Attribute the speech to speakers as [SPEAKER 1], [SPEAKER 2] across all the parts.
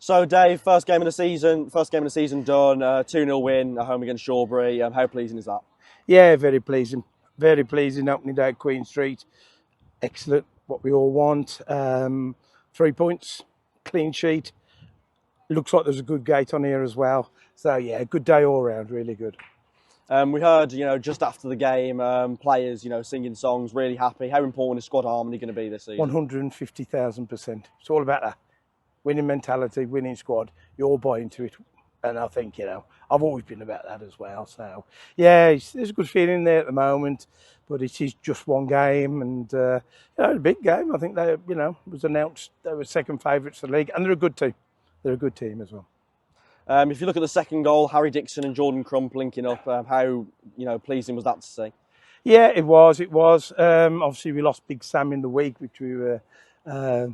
[SPEAKER 1] So, Dave, first game of the season done. 2-0 win at home against Shawbury. How pleasing is that?
[SPEAKER 2] Yeah, very pleasing. Very pleasing opening day at Queen Street. Excellent, what we all want. 3 points, clean sheet. Looks like there's a good gate on here as well. So yeah, good day all round, really good.
[SPEAKER 1] We heard, just after the game, players, singing songs, really happy. How important is squad harmony going to be this season?
[SPEAKER 2] 150,000%. It's all about that. Winning mentality, winning squad. You all buy into it. And I think, I've always been about that as well. So, yeah, there's a good feeling there at the moment. But it is just one game. And, a big game. I think they, was announced they were second favourites for the league. And they're a good team. They're a good team as well.
[SPEAKER 1] If you look at the second goal, Harry Dixon and Jordan Crump linking up, how pleasing was that to see?
[SPEAKER 2] Yeah, it was. Obviously, we lost Big Sam in the week, which we were a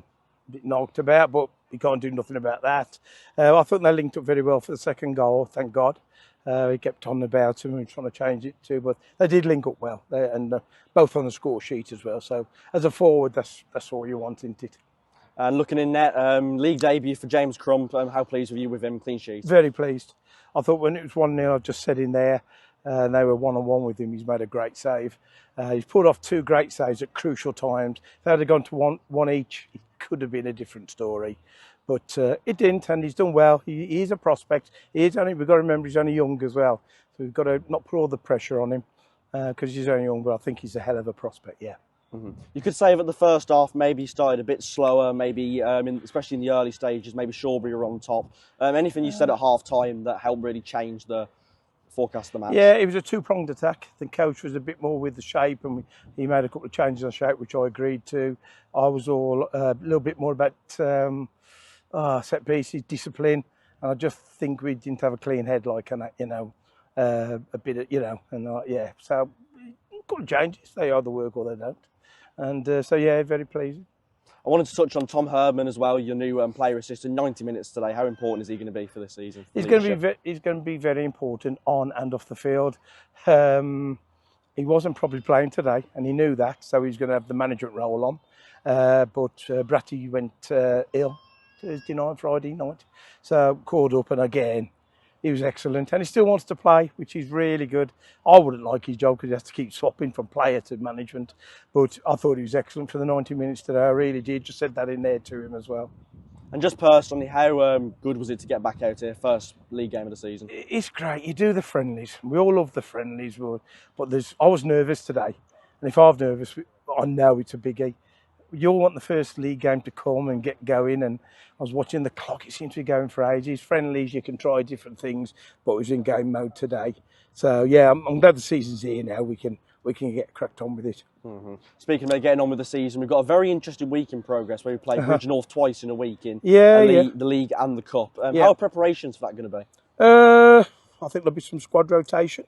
[SPEAKER 2] bit knocked about, but we can't do nothing about that. I thought they linked up very well for the second goal, thank God. He kept on about him and trying to change it too, but they did link up well, and both on the score sheet as well. So as a forward, that's all you want, isn't it?
[SPEAKER 1] And looking in net, league debut for James Crump. How pleased were you with him? Clean sheet.
[SPEAKER 2] Very pleased. I thought when it was 1-0, I just said in there, and they were 1-on-1 with him. He's made a great save. He's pulled off 2 great saves at crucial times. If they had gone to one each, it could have been a different story. But it didn't, and he's done well. He is a prospect. We've got to remember he's only young as well. So we've got to not put all the pressure on him because he's only young, but I think he's a hell of a prospect, yeah.
[SPEAKER 1] Mm-hmm. You could say that the first half maybe started a bit slower, maybe especially in the early stages, maybe Shawbury were on top. Anything you said at half-time that helped really change the forecast of the match?
[SPEAKER 2] Yeah, it was a 2-pronged attack. The coach was a bit more with the shape, and he made a couple of changes on shape, which I agreed to. I was all a little bit more about set pieces, discipline, and I just think we didn't have a clean head, a bit of, yeah. So, good changes. They either work or they don't. And very pleasing.
[SPEAKER 1] I wanted to touch on Tom Herdman as well, your new player assistant. 90 minutes today. How important is he going to be for this season?
[SPEAKER 2] He's going to be very important on and off the field. He wasn't probably playing today, and he knew that, so he's going to have the management role on. But Bratty went ill Friday night, so called up, and again, he was excellent, and he still wants to play, which is really good. I wouldn't like his job because he has to keep swapping from player to management, but I thought he was excellent for the 90 minutes today. I really did. Just said that in there to him as well.
[SPEAKER 1] And just personally, how good was it to get back out here, first league game of the season?
[SPEAKER 2] It's great. You do the friendlies. We all love the friendlies, but I was nervous today, and if I'm nervous, I know it's a biggie. You all want the first league game to come and get going, and I was watching the clock. It seems to be going for ages. Friendlies, you can try different things, but it was in game mode today. So yeah, I'm glad the season's here now. We can get cracked on with it.
[SPEAKER 1] Mm-hmm. Speaking about getting on with the season, we've got a very interesting week in progress where we play Bridge North twice in a week in the league and the cup. How are preparations for that going to be?
[SPEAKER 2] I think there'll be some squad rotation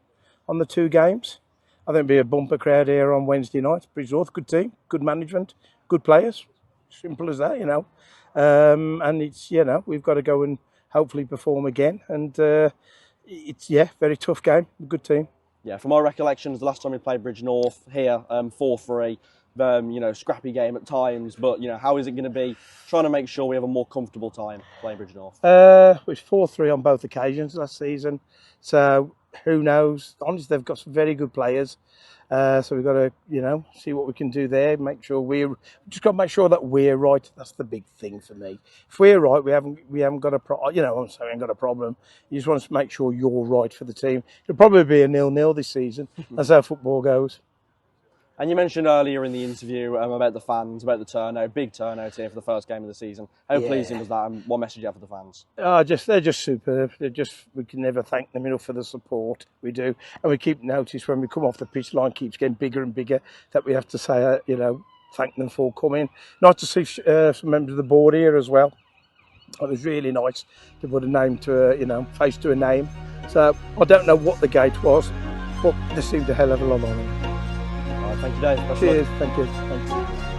[SPEAKER 2] on the 2 games. I think there'll be a bumper crowd here on Wednesday night. Bridge North, good team, good management, good players. Simple as that, and it's, we've got to go and hopefully perform again. And it's, very tough game, good team.
[SPEAKER 1] Yeah, from my recollections, the last time we played Bridge North here, 4-3, scrappy game at times. But, how is it going to be trying to make sure we have a more comfortable time playing Bridge North?
[SPEAKER 2] It was 4-3 on both occasions last season. So who knows? Honestly, they've got some very good players. So we've got to, see what we can do there. Make sure make sure that we're right. That's the big thing for me. If we're right, we haven't got a problem. We haven't got a problem. You just want to make sure you're right for the team. It'll probably be a 0-0 this season. That's how football goes.
[SPEAKER 1] And you mentioned earlier in the interview about the fans, about the turnout, big turnout here for the first game of the season. How pleasing was that, and what message you have for the fans?
[SPEAKER 2] They're just superb. We can never thank them enough for the support we do, and we keep notice when we come off the pitch, line keeps getting bigger and bigger, that we have to say, thank them for coming. Nice to see some members of the board here as well. It was really nice to put a name to face to a name. So I don't know what the gate was, but there seemed a hell of a lot on it.
[SPEAKER 1] Thank you, Dave.
[SPEAKER 2] Cheers. Thank you. Thanks.